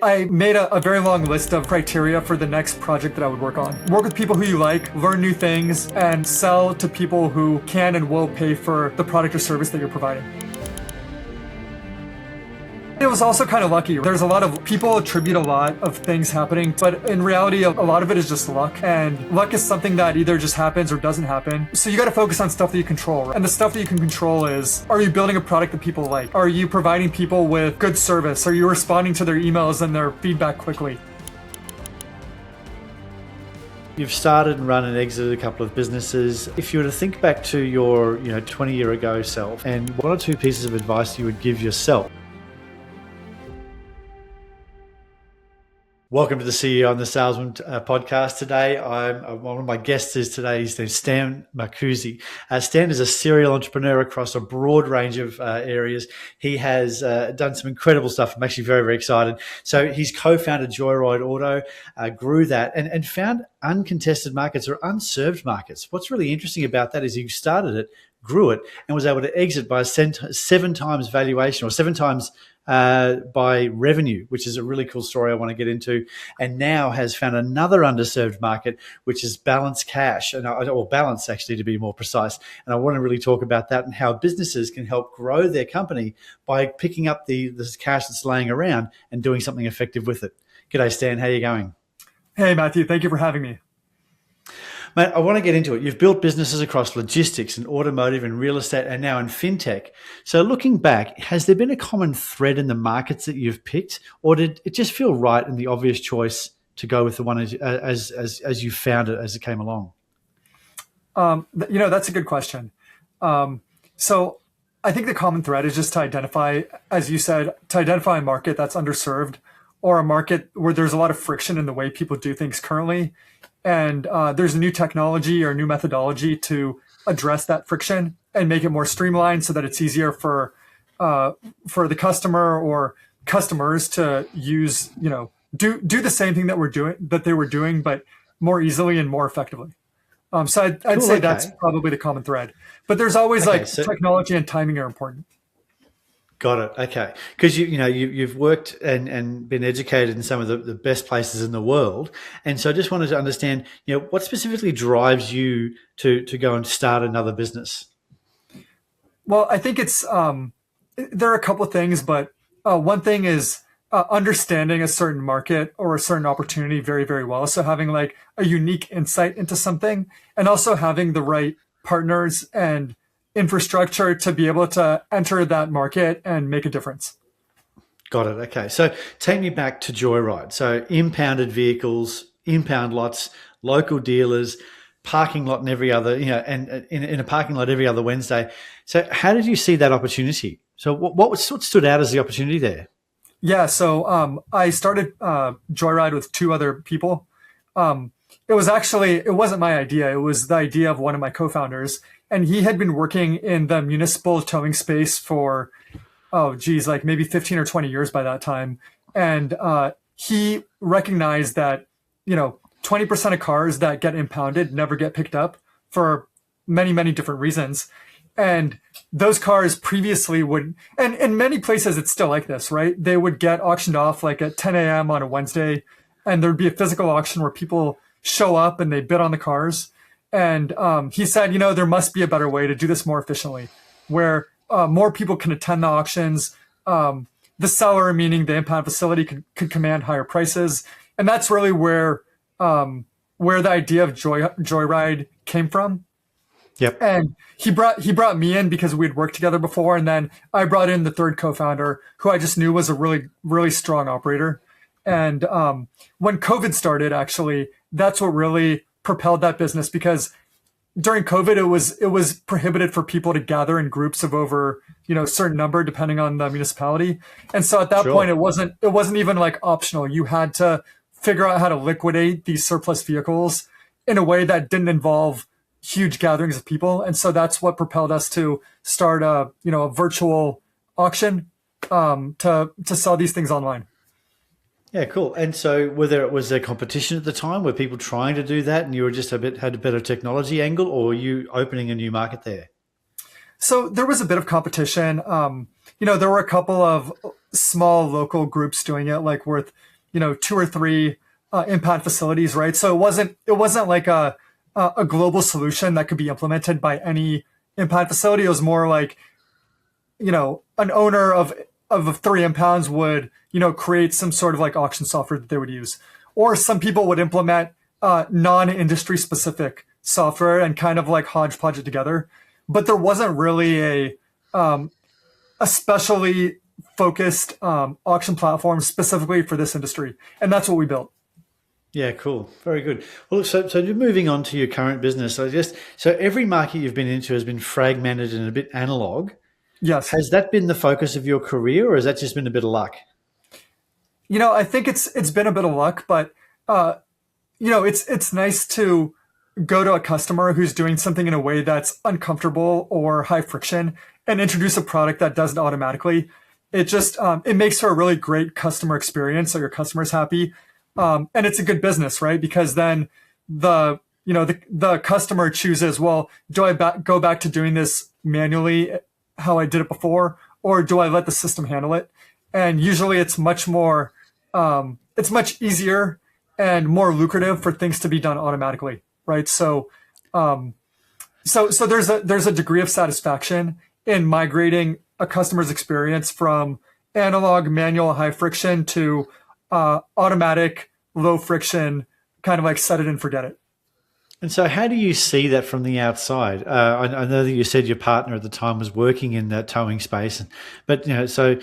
I made a very long list of criteria for the next project that I would work on. Work with people who you like, learn new things, and sell to people who can and will pay for the product or service that you're providing. It was also kind of lucky. There's a lot of people attribute a lot of things happening, but in reality, a lot of it is just luck. And luck is something that either just happens or doesn't happen. So you got to focus on stuff that you control. And the stuff that you can control is, are you building a product that people like? Are you providing people with good service? Are you responding to their emails and their feedback quickly? You've started and run and exited a couple of businesses. If you were to think back to your 20-year ago self, and one or two pieces of advice you would give yourself. Welcome to the CEO and the Salesman podcast. Today, one of my guests today is Stan Markuze. Stan is a serial entrepreneur across a broad range of areas. He has done some incredible stuff. I'm actually very, very excited. So he's co-founded Joyride Auto, grew that and found uncontested markets or unserved markets. What's really interesting about that is he started it, grew it, and was able to exit by 7 times valuation or 7 times by revenue, which is a really cool story I want to get into, and now has found another underserved market, which is balance cash, or balance actually to be more precise. And I want to really talk about that and how businesses can help grow their company by picking up this cash that's laying around and doing something effective with it. G'day, Stan. How are you going? Hey, Matthew. Thank you for having me. Mate, I want to get into it. You've built businesses across logistics and automotive and real estate and now in Fintech. So looking back, has there been a common thread in the markets that you've picked, or did it just feel right and the obvious choice to go with the one as you found it as it came along? That's a good question. So I think the common thread is just to identify, as you said, to identify a market that's underserved or a market where there's a lot of friction in the way people do things currently. And there's a new technology or new methodology to address that friction and make it more streamlined so that it's easier for the customer or customers to use, do the same thing that they were doing, but more easily and more effectively. So I'd say that's probably the common thread. But there's always technology and timing are important. Got it. Okay. Because you've worked and been educated in some of the best places in the world. And so I just wanted to understand, what specifically drives you to go and start another business? Well, I think it's, there are a couple of things, but one thing is understanding a certain market or a certain opportunity very, very well. So having like a unique insight into something and also having the right partners and infrastructure to be able to enter that market and make a difference. Got it. Okay. So take me back to Joyride. So impounded vehicles, impound lots, local dealers, parking lot and every other, and in a parking lot every other Wednesday. So how did you see that opportunity? So what stood out as the opportunity there? Yeah. So I started Joyride with 2 other people. It wasn't my idea. It was the idea of one of my co-founders. And he had been working in the municipal towing space for, like maybe 15 or 20 years by that time. And he recognized that, 20% of cars that get impounded never get picked up for many, many different reasons. And those cars previously would, and in many places it's still like this, right? They would get auctioned off like at 10 a.m. on a Wednesday, and there'd be a physical auction where people show up and they bid on the cars. And he said, there must be a better way to do this more efficiently, where more people can attend the auctions. The seller, meaning the impound facility, could command higher prices. And that's really where the idea of Joyride came from. Yep. And he brought me in because we'd worked together before. And then I brought in the third co-founder, who I just knew was a really, really strong operator. And when COVID started, actually, that's what really propelled that business, because during COVID, it was prohibited for people to gather in groups of over, a certain number, depending on the municipality. And so at that point, it wasn't even like optional. You had to figure out how to liquidate these surplus vehicles in a way that didn't involve huge gatherings of people. And so that's what propelled us to start a virtual auction to sell these things online. Yeah, cool. And so was there competition at the time? Were people trying to do that and you were just had a better technology angle, or were you opening a new market there? So there was a bit of competition. There were a couple of small local groups doing it, like with, two or three impound facilities, right? So it wasn't like a global solution that could be implemented by any impound facility. It was more like, an owner of three impounds would, create some sort of like auction software that they would use. Or some people would implement non-industry specific software and kind of like hodgepodge it together. But there wasn't really a specially focused auction platform specifically for this industry. And that's what we built. Yeah, cool. Very good. Well, so just moving on to your current business, so every market you've been into has been fragmented and a bit analog. Yes. Has that been the focus of your career, or has that just been a bit of luck? I think it's been a bit of luck, but it's nice to go to a customer who's doing something in a way that's uncomfortable or high friction and introduce a product that does it automatically. It just it makes for a really great customer experience, so your customer's happy, and it's a good business, right? Because then the customer chooses, well, do I go back to doing this manually how I did it before, or do I let the system handle it? And usually it's much more it's much easier and more lucrative for things to be done automatically, right? So there's a degree of satisfaction in migrating a customer's experience from analog, manual, high friction to automatic, low friction, kind of like set it and forget it. And so, how do you see that from the outside? I know that you said your partner at the time was working in that towing space, but is that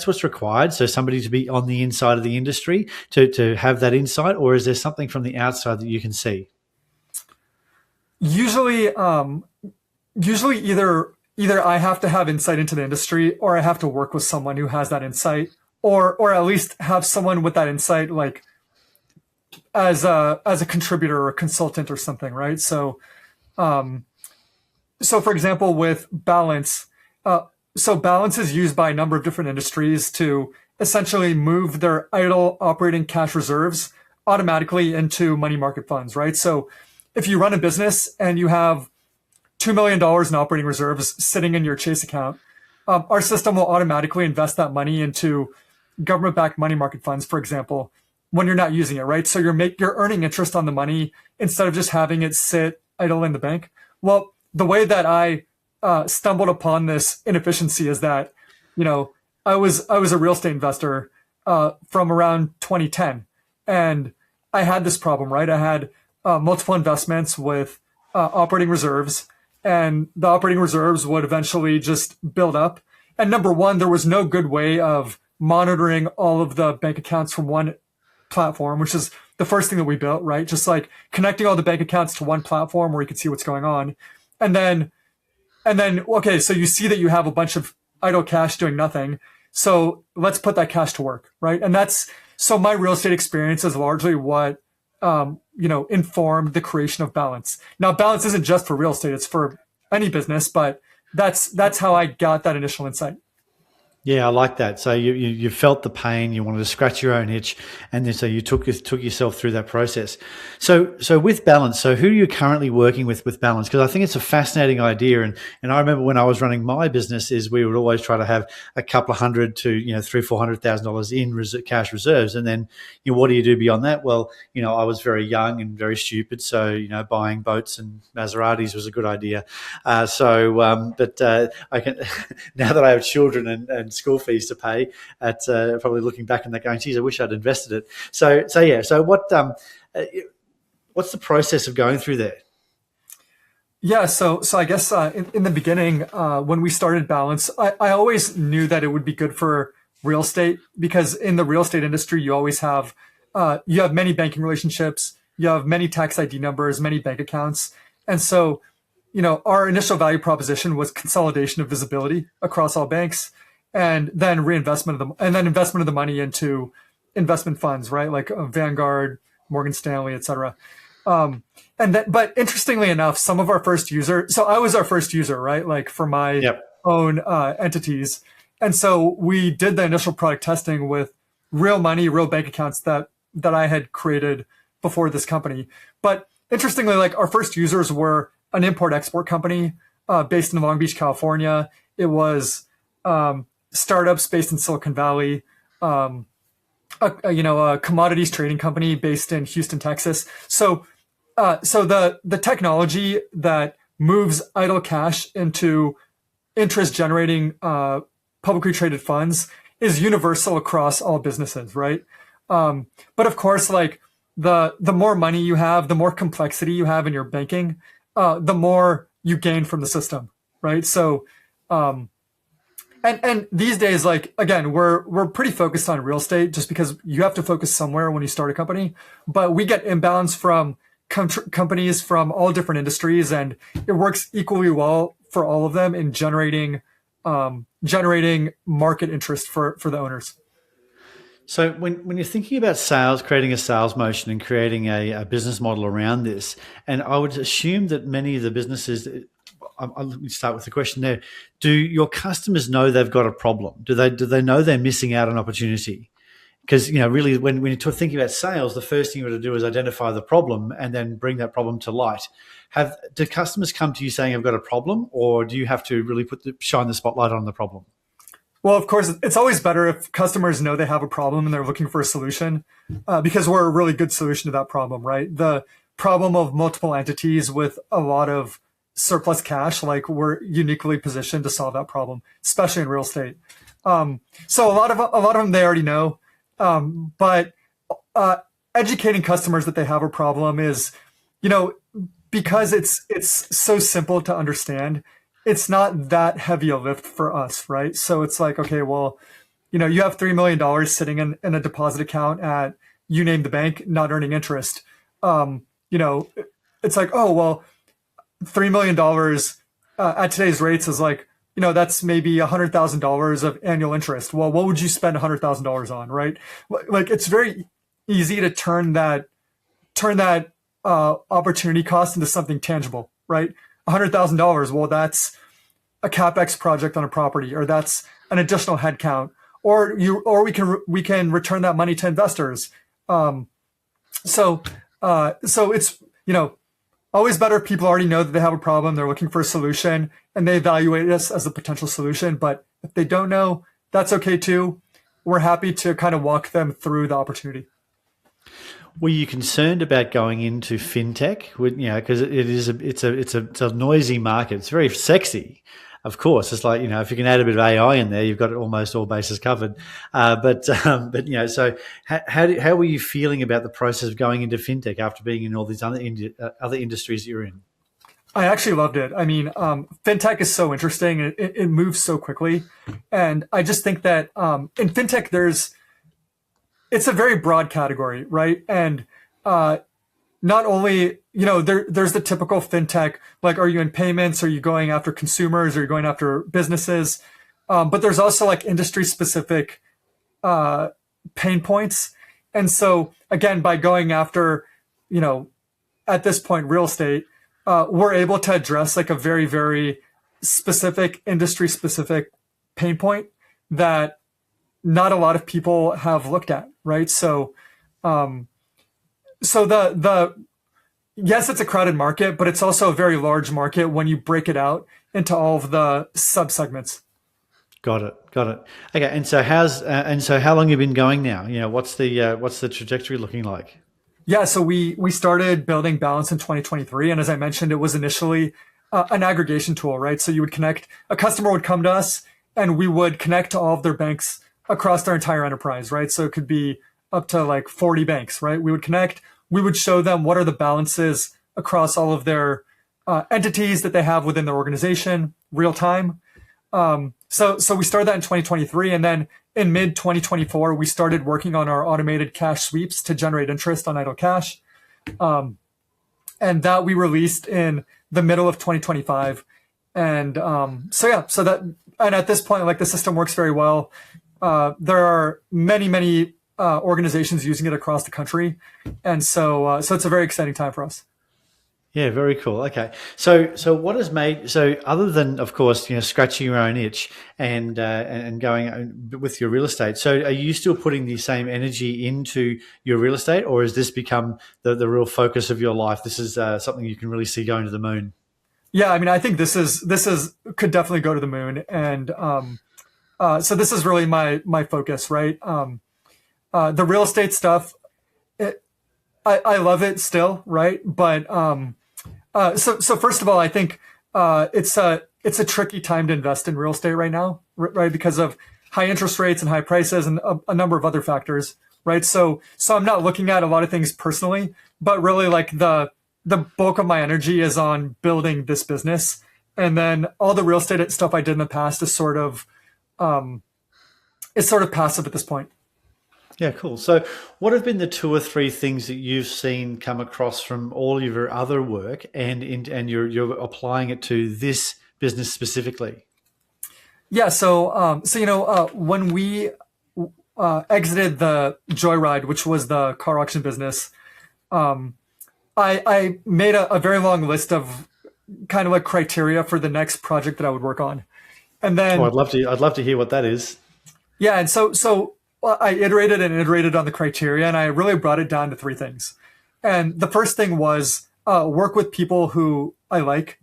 what's required? So, somebody to be on the inside of the industry to have that insight, or is there something from the outside that you can see? Usually, either I have to have insight into the industry, or I have to work with someone who has that insight, or at least have someone with that insight, like as a contributor or a consultant or something, right? So for example, with balance, so balance is used by a number of different industries to essentially move their idle operating cash reserves automatically into money market funds, right? So if you run a business and you have $2 million in operating reserves sitting in your Chase account, our system will automatically invest that money into government-backed money market funds, for example, when you're not using it, right? So you're earning interest on the money instead of just having it sit idle in the bank. Well, the way that I stumbled upon this inefficiency is that, I was a real estate investor from around 2010, and I had this problem, right? I had multiple investments with operating reserves, and the operating reserves would eventually just build up. And number one, there was no good way of monitoring all of the bank accounts from one platform, which is the first thing that we built, right? Just like connecting all the bank accounts to one platform where you can see what's going on. And then, okay, so you see that you have a bunch of idle cash doing nothing. So let's put that cash to work, right? And so my real estate experience is largely what, informed the creation of balance. Now, balance isn't just for real estate, it's for any business, but that's how I got that initial insight. Yeah, I like that. So you felt the pain, you wanted to scratch your own itch, and then so you took yourself through that process. So with balance, so who are you currently working with balance? Because I think it's a fascinating idea, and I remember when I was running my business, is we would always try to have a couple of hundred to $300,000-$400,000 in cash reserves, and then what do you do beyond that? Well, I was very young and very stupid, so buying boats and Maseratis was a good idea. But I can now that I have children and school fees to pay, at probably looking back on that going, geez, I wish I'd invested it. So what's the process of going through there? Yeah, so I guess in the beginning, when we started Balance, I always knew that it would be good for real estate, because in the real estate industry, you always have many banking relationships, you have many tax ID numbers, many bank accounts, and so our initial value proposition was consolidation of visibility across all banks, and then investment of the money into investment funds, right? Like Vanguard, Morgan Stanley, et cetera. But interestingly enough, some of our first users, so I was our first user, right? Like for my own entities. And so we did the initial product testing with real money, real bank accounts that I had created before this company. But interestingly, like our first users were an import-export company based in Long Beach, California. It was startups based in Silicon Valley, um, a commodities trading company based in Houston, Texas. So the technology that moves idle cash into interest generating publicly traded funds is universal across all businesses, right? But of course, like the more money you have, the more complexity you have in your banking, the more you gain from the system, right? So um, and these days, like again, we're pretty focused on real estate just because you have to focus somewhere when you start a company. But we get inbounds from companies from all different industries, and it works equally well for all of them in generating market interest for the owners. So when you're thinking about sales, creating a sales motion and creating a business model around this, and I would assume that many of the businesses, let me start with the question there. Do your customers know they've got a problem? Do they know they're missing out on opportunity? Because really, when you're thinking about sales, the first thing you got to do is identify the problem and then bring that problem to light. Do customers come to you saying, "I've got a problem," or do you have to really shine the spotlight on the problem? Well, of course, it's always better if customers know they have a problem and they're looking for a solution, because we're a really good solution to that problem, right? The problem of multiple entities with a lot of surplus cash, like we're uniquely positioned to solve that problem, especially in real estate. So a lot of them they already know, but uh, educating customers that they have a problem is, you know, because it's so simple to understand. It's not that heavy a lift for us, right? So it's like, okay, well, you have $3 million sitting in a deposit account at you name the bank, not earning interest. Um, you know, it's like, oh well, $3 million at today's rates is like, that's maybe $100,000 of annual interest. Well, what would you spend $100,000 on, right? Like it's very easy to turn that opportunity cost into something tangible, right? $100,000. Well, that's a capex project on a property, or that's an additional headcount, or we can return that money to investors. Um, so it's always better if people already know that they have a problem, they're looking for a solution, and they evaluate us as a potential solution. But if they don't know, that's okay too. We're happy to kind of walk them through the opportunity. Were you concerned about going into fintech? Because it's a noisy market. It's very sexy, of course. It's like if you can add a bit of AI in there, you've got almost all bases covered. So how were you feeling about the process of going into fintech after being in all these other industries you're in? I actually loved it. I mean, fintech is so interesting. It moves so quickly, and I just think that in fintech, it's a very broad category, right? And not only there's the typical fintech, like are you in payments? Are you going after consumers? Are you going after businesses? But there's also like industry specific pain points. And so again, by going after at this point real estate, we're able to address like a very, very specific industry specific pain point that not a lot of people have looked at, right? Um, so the yes, it's a crowded market, but it's also a very large market when you break it out into all of the subsegments. Got it. Okay, and so how long have you been going now? What's the trajectory looking like? Yeah, so we started building Balance in 2023, and as I mentioned, it was initially an aggregation tool, right? So you would connect, a customer would come to us, and we would connect to all of their banks across their entire enterprise, right? So it could be up to like 40 banks, right? We would connect, we would show them what are the balances across all of their entities that they have within their organization, real time. So we started that in 2023, and then in mid 2024, we started working on our automated cash sweeps to generate interest on idle cash, and that we released in the middle of 2025. And and at this point, like the system works very well. There are many organizations using it across the country, and so it's a very exciting time for us. Yeah, very cool. Okay, so what has made other than of course scratching your own itch and going with your real estate. So are you still putting the same energy into your real estate, or has this become the real focus of your life? This is something you can really see going to the moon. Yeah, I mean, I think this is could definitely go to the moon, and So this is really my focus, right? The real estate stuff, it, I love it still, right? But so first of all, I think it's a tricky time to invest in real estate right now, right? Because of high interest rates and high prices and a number of other factors, right? So I'm not looking at a lot of things personally, but really like the bulk of my energy is on building this business, and then all the real estate stuff I did in the past is sort of passive at this point. Yeah, cool. So, what have been the two or three things that you've seen come across from all of your other work, and you're applying it to this business specifically? Yeah. So when we exited the Joyride, which was the car auction business, I made a very long list of kind of like criteria for the next project that I would work on. And Oh, then, I'd love to hear what that is. yeah. And so I iterated and iterated on the criteria, and I really brought it down to three things. And the first thing was work with people who I like.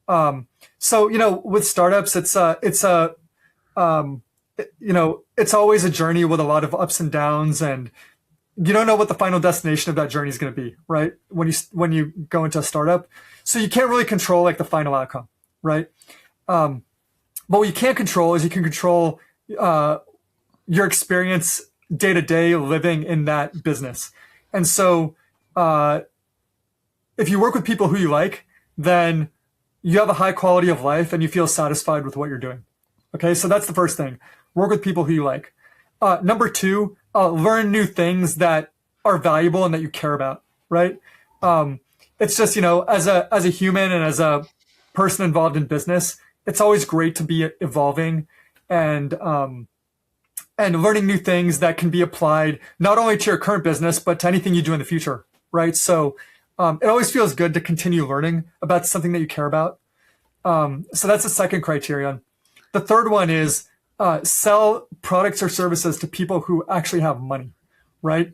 With startups, it's always a journey with a lot of ups and downs, and you don't know what the final destination of that journey is going to be, right? When you go into a startup, so you can't really control like the final outcome, right? But what you can control is you can control your experience day to day living in that business. And so, if you work with people who you like, then you have a high quality of life and you feel satisfied with what you're doing. Okay, so that's the first thing. Work with people who you like. Number two, learn new things that are valuable and that you care about, right? It's just, as a human and as a person involved in business, it's always great to be evolving and learning new things that can be applied not only to your current business, but to anything you do in the future, right? So it always feels good to continue learning about something that you care about. So that's the second criterion. The third one is sell products or services to people who actually have money, right?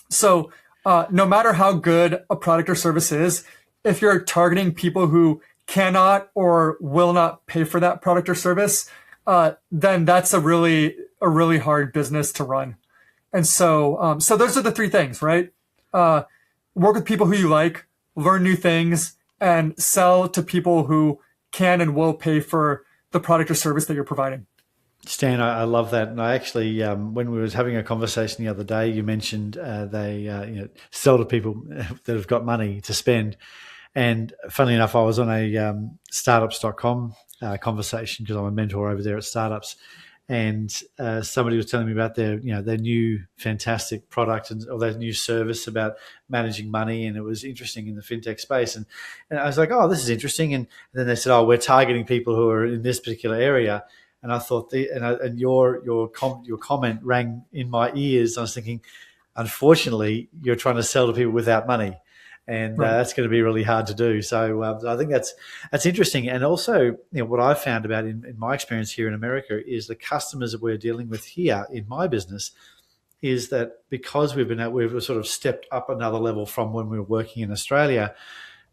So no matter how good a product or service is, if you're targeting people who cannot or will not pay for that product or service, then that's a really hard business to run. And so those are the three things, right? Work with people who you like, learn new things, and sell to people who can and will pay for the product or service that you're providing. Stan, I love that. And I actually, when we was having a conversation the other day, you mentioned they sell to people that have got money to spend. And funnily enough, I was on a startups.com conversation because I'm a mentor over there at Startups. And somebody was telling me about their new fantastic product or their new service about managing money, and it was interesting in the fintech space. And I was like, oh, this is interesting. And then they said, oh, we're targeting people who are in this particular area. And I thought, your comment rang in my ears. I was thinking, unfortunately, you're trying to sell to people without money. And Right. that's going to be really hard to do. So I think that's interesting. And also, what I've found about in my experience here in America is the customers that we're dealing with here in my business is that because we've sort of stepped up another level from when we were working in Australia,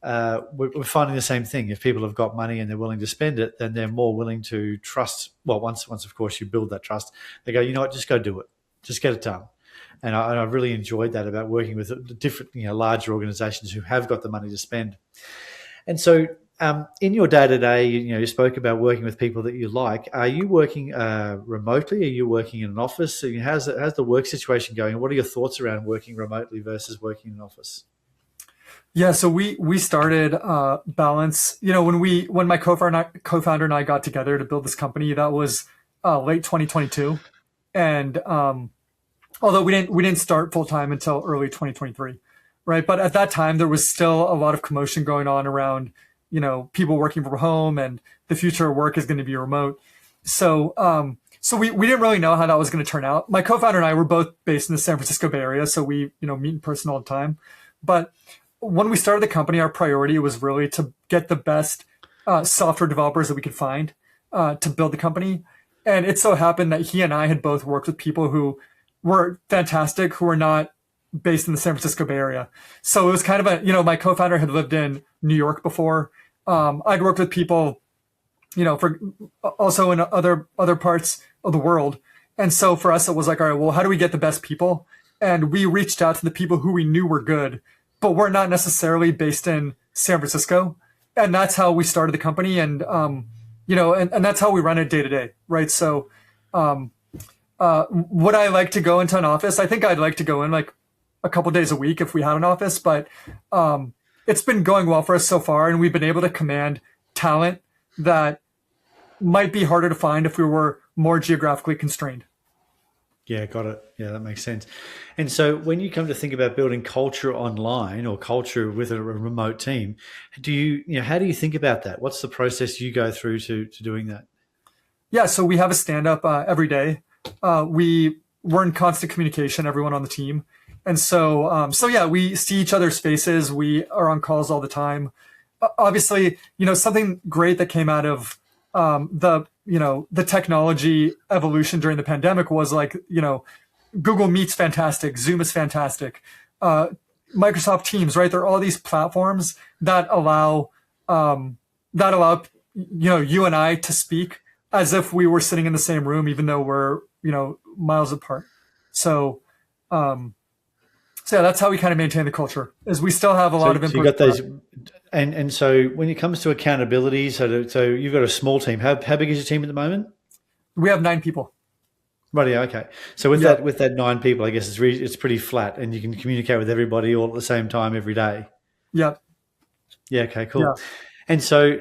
we're finding the same thing. If people have got money and they're willing to spend it, then they're more willing to trust. Well, once of course you build that trust, they go, you know what, just go do it, just get it done. And I really enjoyed that about working with different, larger organizations who have got the money to spend. And so in your day-to-day, you spoke about working with people that you like. Are you working remotely? Are you working in an office? So how's the work situation going? What are your thoughts around working remotely versus working in an office? Yeah, so we started Balance. When my co-founder and I got together to build this company, that was late 2022, and although we didn't start full time until early 2023, right? But at that time, there was still a lot of commotion going on around, people working from home, and the future of work is going to be remote. So we didn't really know how that was going to turn out. My co-founder and I were both based in the San Francisco Bay Area, so we meet in person all the time. But when we started the company, our priority was really to get the best software developers that we could find to build the company. And it so happened that he and I had both worked with people who were fantastic, who were not based in the San Francisco Bay Area. So it was kind of my co-founder had lived in New York before. I'd worked with people for also in other parts of the world. And so for us, it was like, all right, well, how do we get the best people? And we reached out to the people who we knew were good, but were not necessarily based in San Francisco. And that's how we started the company. And, and that's how we run it day to day. Right. So, would I like to go into an office? I think I'd like to go in like a couple days a week if we had an office, but, it's been going well for us so far. And we've been able to command talent that might be harder to find if we were more geographically constrained. Yeah, got it. Yeah, that makes sense. And so when you come to think about building culture online or culture with a remote team, how do you think about that? What's the process you go through to doing that? Yeah, so we have a stand up every day. We're in constant communication, everyone on the team. And so yeah, we see each other's faces. We are on calls all the time. Obviously, something great that came out of the technology evolution during the pandemic was like, Google Meet's fantastic, Zoom is fantastic, Microsoft Teams, right? There are all these platforms that allow you and I to speak as if we were sitting in the same room, even though we're miles apart. So yeah, that's how we kind of maintain the culture. Is we still have a lot of input. So you got those, and so when it comes to accountability, so you've got a small team. How big is your team at the moment? We have 9 people. Right. Yeah. Okay. So with that 9 people, I guess it's pretty flat, and you can communicate with everybody all at the same time every day. Yeah. Yeah. Okay. Cool. Yeah. And so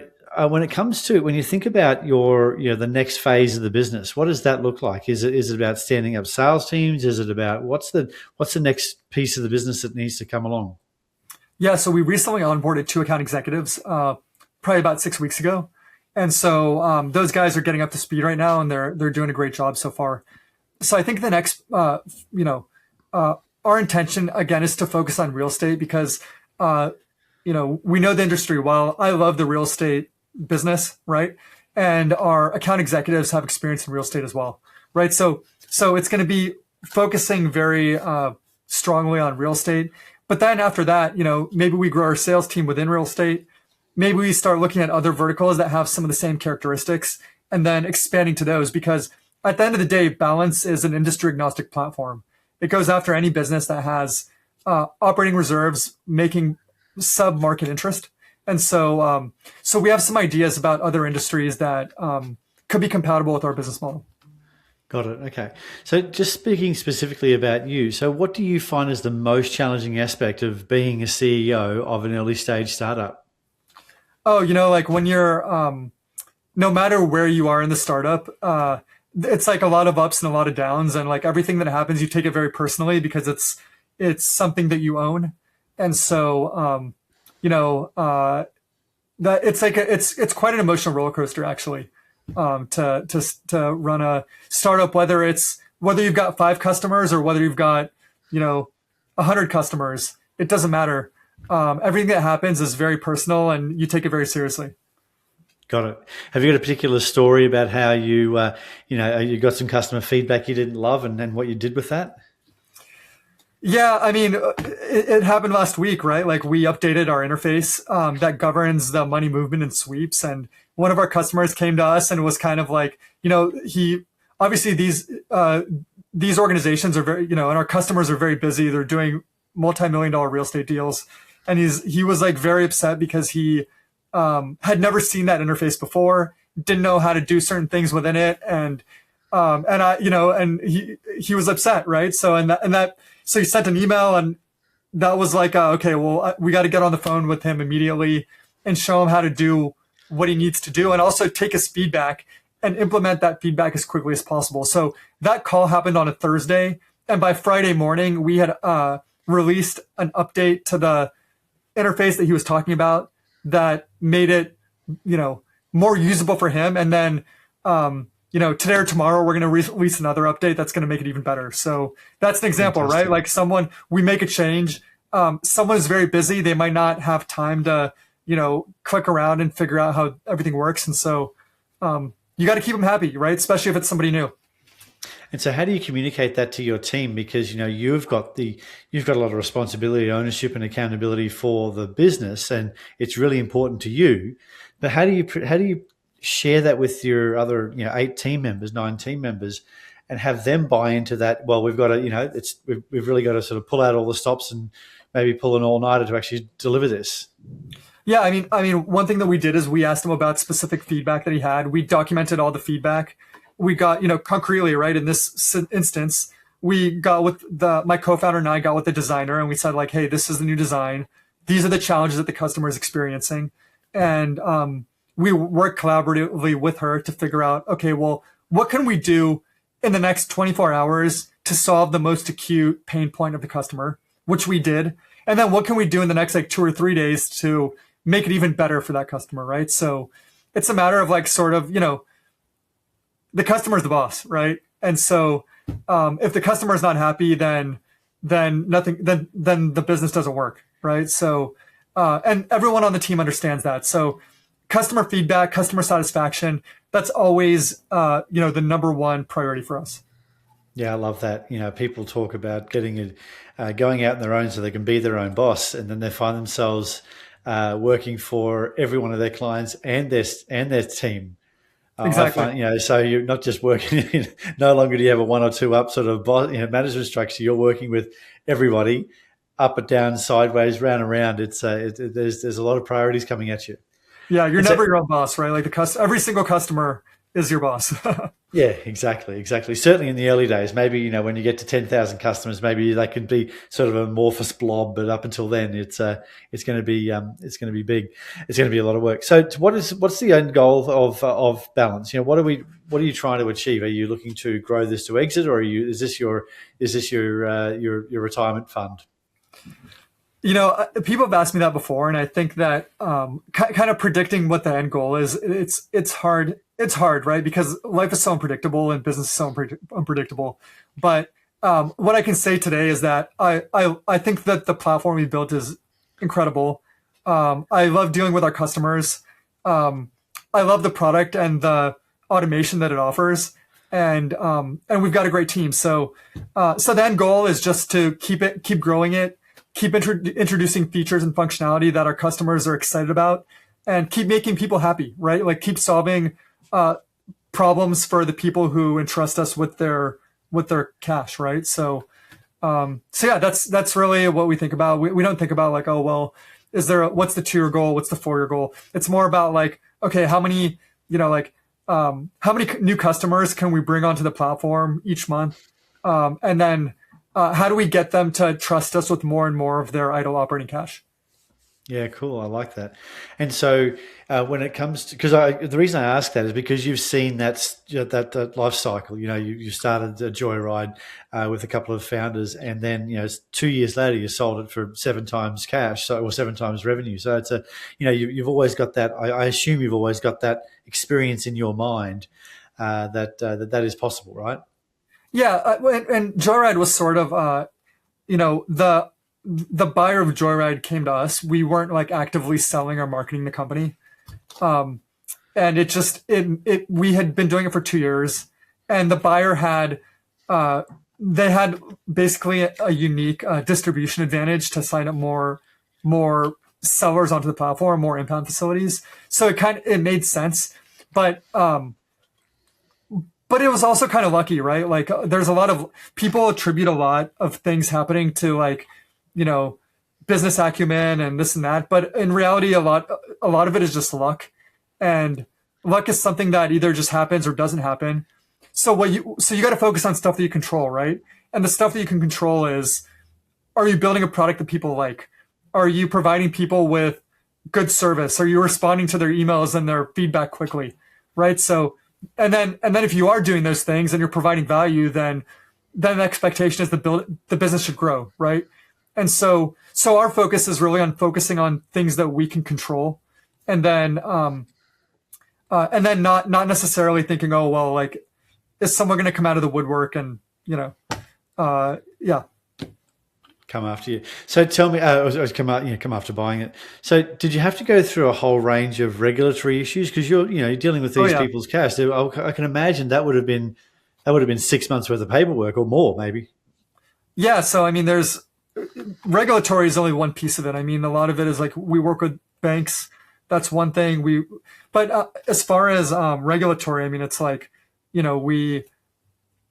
when it comes to when you think about the next phase of the business, what does that look like? Is it about standing up sales teams? Is it about what's the next piece of the business that needs to come along? Yeah, so we recently onboarded 2 account executives, probably about 6 weeks ago, and so those guys are getting up to speed right now, and they're doing a great job so far. So I think the next, our intention again is to focus on real estate because, we know the industry well. I love the real estate business, right? And our account executives have experience in real estate as well, right? So it's going to be focusing very strongly on real estate. But then after that, maybe we grow our sales team within real estate. Maybe we start looking at other verticals that have some of the same characteristics and then expanding to those, because at the end of the day, Balance is an industry agnostic platform. It goes after any business that has operating reserves making sub-market interest. And so we have some ideas about other industries that could be compatible with our business model. Got it. Okay. So just speaking specifically about you, so what do you find is the most challenging aspect of being a CEO of an early stage startup? Oh, like when you're, no matter where you are in the startup, it's like a lot of ups and a lot of downs, and like everything that happens, you take it very personally because it's something that you own. And so, that it's like it's quite an emotional roller coaster actually. To run a startup, whether you've got 5 customers or whether you've got 100 customers, it doesn't matter. Everything that happens is very personal, and you take it very seriously. Got it. Have you got a particular story about how you you got some customer feedback you didn't love, and what you did with that? Yeah, I mean, it happened last week, right? Like we updated our interface that governs the money movement and sweeps, and one of our customers came to us and was kind of like, he obviously these organizations are very, and our customers are very busy. They're doing multi-million-dollar real estate deals, and he was like very upset because he had never seen that interface before, didn't know how to do certain things within it, and he was upset, right? So he sent an email, and that was like, okay, well, we got to get on the phone with him immediately and show him how to do what he needs to do, and also take his feedback and implement that feedback as quickly as possible. So that call happened on a Thursday, and by Friday morning, we had released an update to the interface that he was talking about that made it, more usable for him. And then, today or tomorrow, we're going to release another update that's going to make it even better. So that's an example, right? Like we make a change. Someone is very busy. They might not have time to, click around and figure out how everything works. And so you got to keep them happy, right? Especially if it's somebody new. And so how do you communicate that to your team? Because, you've got a lot of responsibility, ownership and accountability for the business, and it's really important to you. But how do you share that with your other, 8 team members, 9 team members, and have them buy into that. Well, we've got to, we've really got to sort of pull out all the stops and maybe pull an all-nighter to actually deliver this. Yeah, I mean, one thing that we did is we asked him about specific feedback that he had. We documented all the feedback. We got, concretely, right, in this instance, we got with my co-founder and I got with the designer, and we said, like, hey, this is the new design. These are the challenges that the customer is experiencing. And we worked collaboratively with her to figure out, okay, well, what can we do in the next 24 hours to solve the most acute pain point of the customer, which we did. And then what can we do in the next like 2 or 3 days to make it even better for that customer, right? So it's a matter of like sort of, the customer's the boss, right? And so if the customer is not happy, then nothing, then the business doesn't work, right? So and everyone on the team understands that. So customer feedback, customer satisfaction, that's always the number one priority for us. Yeah, I love that. People talk about going out on their own so they can be their own boss, and then they find themselves working for every one of their clients and their team. Exactly. I find, so you're not just working. No longer do you have a 1 or 2 up sort of management structure. You're working with everybody, up and down, sideways, round and round. There's a lot of priorities coming at you. Yeah, you're never your own boss, right? Like every single customer is your boss. Yeah, exactly. Certainly in the early days, maybe when you get to 10,000 customers, maybe they can be sort of an amorphous blob. But up until then, it's going to be big. It's going to be a lot of work. So, what's the end goal of Balance? What are you trying to achieve? Are you looking to grow this to exit, or is this your retirement fund? People have asked me that before, and I think that kind of predicting what the end goal is, it's hard. It's hard, right? Because life is so unpredictable and business is so unpredictable. But what I can say today is that I think that the platform we built is incredible. I love dealing with our customers. I love the product and the automation that it offers, and we've got a great team. So the end goal is just to keep growing it. Keep introducing features and functionality that our customers are excited about, and keep making people happy, right? Like keep solving problems for the people who entrust us with their cash, right? So yeah, that's really what we think about. We don't think about like, oh well, what's the 2-year goal? What's the 4-year goal? It's more about like, okay, how many new customers can we bring onto the platform each month, and then how do we get them to trust us with more and more of their idle operating cash? Yeah, cool. I like that. And so when it comes to, because the reason I ask that is because you've seen that life cycle. You started Joyride with a couple of founders, and then 2 years later you sold it for 7 times cash, or 7 times revenue. So it's you've always got that. I assume you've always got that experience in your mind that is possible, right? Yeah, and Joyride was sort of, the buyer of Joyride came to us. We weren't like actively selling or marketing the company, and we had been doing it for 2 years, and the buyer had they had basically a unique distribution advantage to sign up more sellers onto the platform, more impound facilities. So it made sense, but it was also kind of lucky, right? Like there's a lot of people attribute a lot of things happening to like, business acumen and this and that. But in reality, a lot of it is just luck, and luck is something that either just happens or doesn't happen. So you got to focus on stuff that you control, right? And the stuff that you can control is, are you building a product that people like? Are you providing people with good service? Are you responding to their emails and their feedback quickly, right? So, and then if you are doing those things and you're providing value, then the expectation is the business should grow, right? And so our focus is really on focusing on things that we can control, and then not necessarily thinking, oh well, like is someone going to come out of the woodwork and come after you. So tell me, come after buying it. So did you have to go through a whole range of regulatory issues because you're dealing with these people's cash? I can imagine that would have been 6 months worth of paperwork or more, maybe. Yeah. So I mean, regulatory is only one piece of it. I mean, a lot of it is like we work with banks That's one thing but as far as regulatory, I mean, it's like, we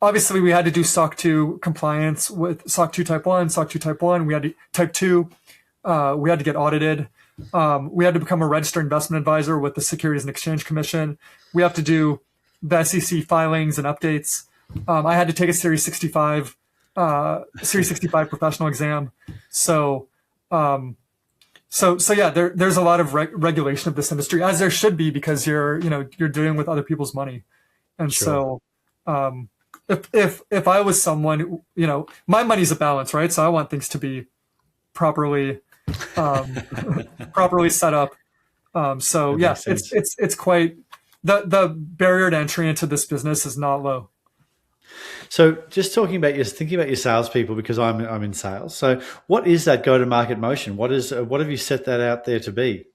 obviously we had to do SOC 2 compliance with SOC 2 Type 1, SOC 2 Type 1. We had to Type 2. We had to get audited. We had to become a registered investment advisor with the Securities and Exchange Commission. We have to do the SEC filings and updates. I had to take a Series 65 professional exam. So, so yeah, there's a lot of regulation of this industry, as there should be, because you're dealing with other people's money. And Sure. so, if I was someone, my money's a balance, right? So I want things to be properly, properly set up. So That yeah, makes sense. it's quite, the barrier to entry into this business is not low. So just thinking about your salespeople, because I'm in sales. So what is that go-to-market motion? What have you set that out there to be?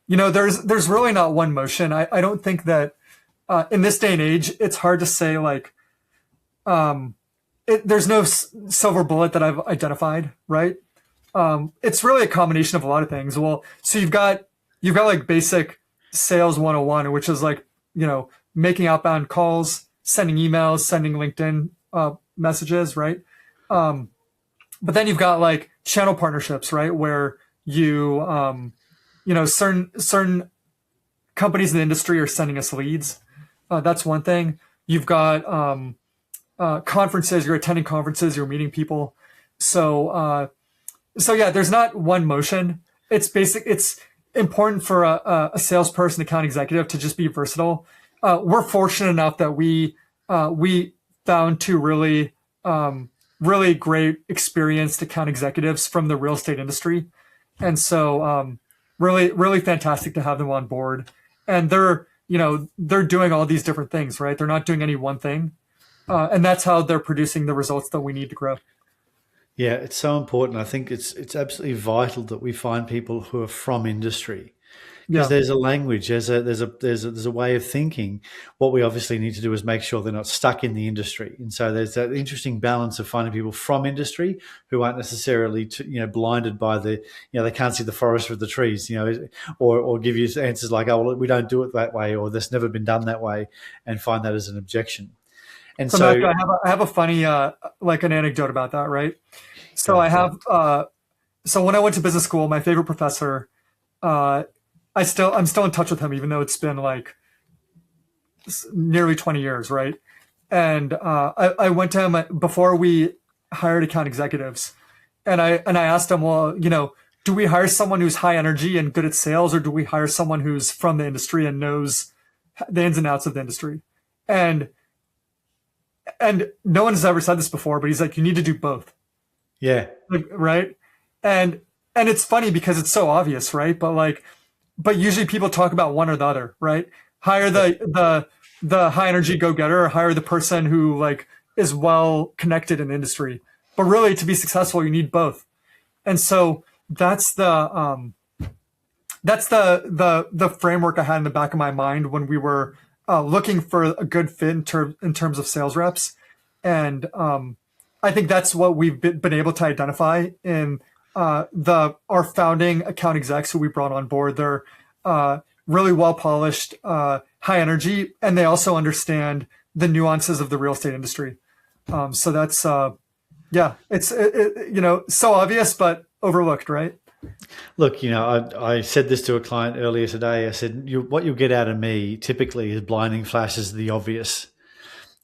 There's really not one motion. I don't think that in this day and age, it's hard to say like, there's no silver bullet that I've identified, right? It's really a combination of a lot of things. Well, so you've got like basic sales 101, which is like, making outbound calls, sending emails, sending LinkedIn messages, right? But then you've got like channel partnerships, right? Where certain companies in the industry are sending us leads. That's one thing. You've got conferences. You're attending conferences. You're meeting people. So yeah, there's not one motion. It's important for a salesperson, account executive, to just be versatile. We're fortunate enough that we found two really great experienced account executives from the real estate industry, and so really fantastic to have them on board. And they're doing all these different things, right? They're not doing any one thing, and that's how they're producing the results that we need to grow. Yeah, it's so important. I think it's absolutely vital that we find people who are from industry, because Yeah. there's a language, there's a way of thinking. What we obviously need to do is make sure they're not stuck in the industry, and so there's that interesting balance of finding people from industry who aren't necessarily blinded by they can't see the forest for the trees, or give you answers like, oh, well, we don't do it that way, or that's never been done that way, and find that as an objection. And So so, Matthew, I have a funny like an anecdote about that, right? So go I for have it. so when I went to business school, my favorite professor, uh, I'm still in touch with him, even though it's been like nearly 20 years, right? And I went to him before we hired account executives, and I asked him, well, do we hire someone who's high energy and good at sales, or do we hire someone who's from the industry and knows the ins and outs of the industry? And no one has ever said this before, but he's like, you need to do both. Yeah, Like, right? And it's funny because it's so obvious, right? But usually people talk about one or the other, right? Hire the high energy go-getter, or hire the person who like is well connected in the industry. But really, to be successful, you need both. And so that's the framework I had in the back of my mind when we were looking for a good fit in terms of sales reps. And I think that's what we've been able to identify in our founding account execs who we brought on board. They're really well polished, high energy, and they also understand the nuances of the real estate industry. So that's yeah, it's so obvious but overlooked, right? look, I said this to a client earlier today. I said, what you'll get out of me typically is blinding flashes of the obvious.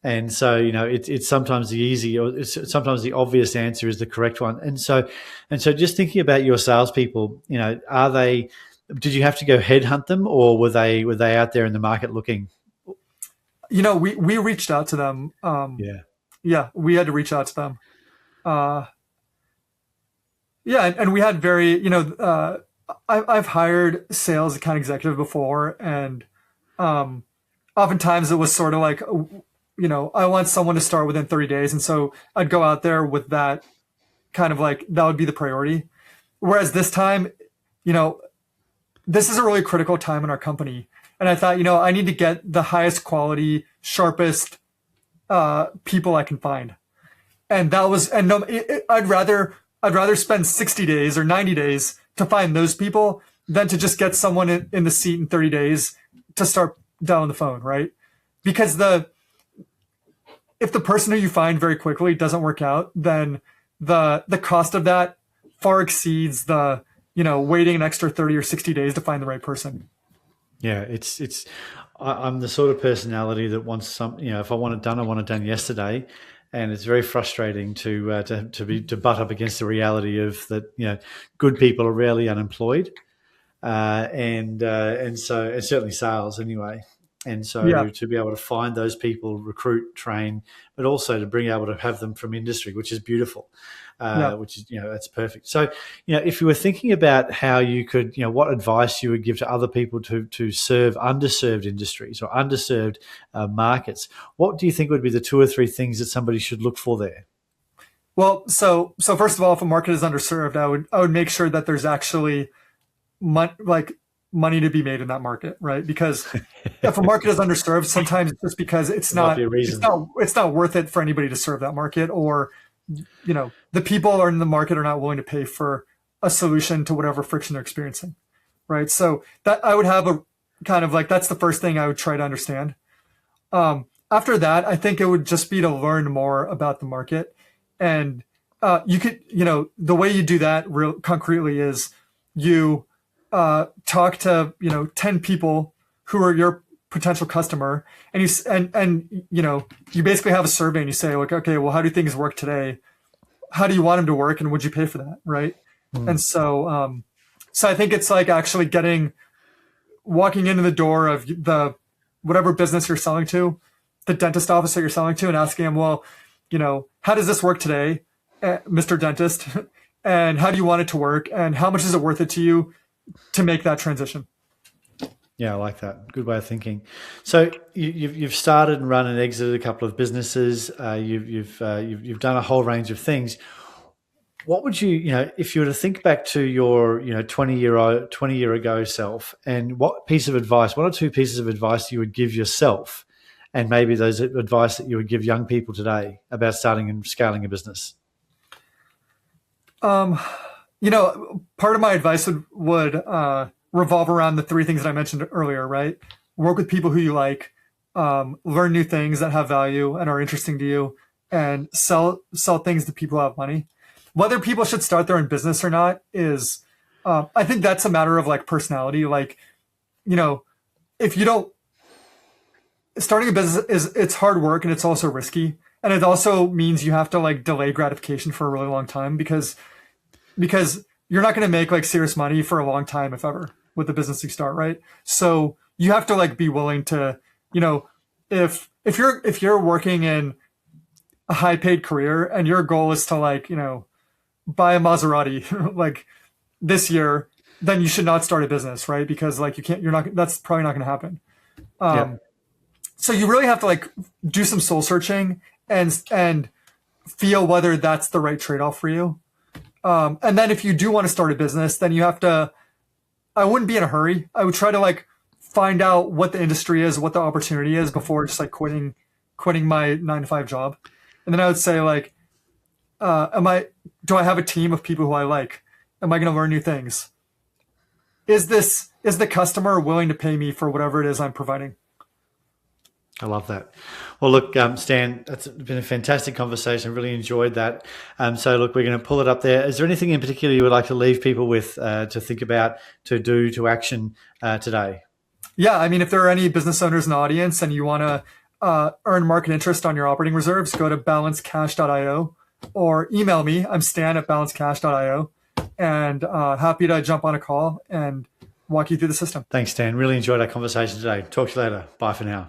And so, it's sometimes the easy, or it's sometimes the obvious answer is the correct one. And so just thinking about your salespeople, did you have to go headhunt them, or were they out there in the market looking? We reached out to them. Yeah. Yeah, we had to reach out to them. Uh, yeah, and we had I've hired sales account executive before, and oftentimes it was sort of like, I want someone to start within 30 days. And so I'd go out there with that kind of like, that would be the priority. Whereas this time, this is a really critical time in our company. And I thought, I need to get the highest quality, sharpest people I can find. And that was, I'd rather spend 60 days or 90 days to find those people than to just get someone in the seat in 30 days to start dialing the phone, right? Because if the person who you find very quickly doesn't work out, then the cost of that far exceeds the, waiting an extra 30 or 60 days to find the right person. Yeah, I'm the sort of personality that wants if I want it done, I want it done yesterday. And it's very frustrating to butt up against the reality of that, good people are rarely unemployed. And so it's certainly sales anyway. And Yeah. so to be able to find those people, recruit, train, but also to bring able to have them from industry, which is beautiful, Yeah. which is, that's perfect. So, if you were thinking about how you could, what advice you would give to other people to serve underserved industries or underserved markets, what do you think would be the 2 or 3 things that somebody should look for there? Well, so first of all, if a market is underserved, I would make sure that there's actually money to be made in that market, right? Because if a market is underserved, sometimes it's just because There might be a reason. it's not worth it for anybody to serve that market, or the people are in the market are not willing to pay for a solution to whatever friction they're experiencing, right? So that I would have a kind of that's the first thing I would try to understand. After that, I think it would just be to learn more about the market, and you could the way you do that real concretely is you talk to 10 people who are your potential customer, and you basically have a survey, and you say, like, okay, well, how do things work today? How do you want them to work, and would you pay for that, right? And so I think it's like actually walking into the door of the whatever business you're selling to, the dentist office that you're selling to, and asking them, well, how does this work today, Mr. Dentist? And how do you want it to work, and how much is it worth it to you to make that transition? Yeah, I like that. Good way of thinking. So you've started and run and exited a couple of businesses. You've done a whole range of things. What would you if you were to think back to your 20 year ago self, and one or two pieces of advice you would give yourself, and maybe those advice that you would give young people today about starting and scaling a business? Part of my advice would revolve around the 3 things that I mentioned earlier, right? Work with people who you like, learn new things that have value and are interesting to you, and sell things to people who have money. Whether people should start their own business or not is, I think that's a matter of personality. If you don't, starting a business it's hard work, and it's also risky, and it also means you have to delay gratification for a really long time, because you're not going to make serious money for a long time, if ever, with the business you start, right? So you have to be willing to, if you're working in a high paid career and your goal is to buy a Maserati this year, then you should not start a business, right? Because that's probably not going to happen. Yeah. So you really have to do some soul searching and feel whether that's the right trade-off for you. And then if you do want to start a business, then you have to, I wouldn't be in a hurry. I would try to find out what the industry is, what the opportunity is, before just quitting my 9 to 5 job. And then I would say do I have a team of people who I like? Am I going to learn new things? Is the customer willing to pay me for whatever it is I'm providing? I love that. Well, look, Stan, that's been a fantastic conversation. Really enjoyed that. So, look, we're going to pull it up there. Is there anything in particular you would like to leave people with, to think about, to do, to action today? Yeah, I mean, if there are any business owners in the audience and you want to earn market interest on your operating reserves, go to balancecash.io or email me. I'm stan@balancecash.io, and happy to jump on a call and walk you through the system. Thanks, Stan. Really enjoyed our conversation today. Talk to you later. Bye for now.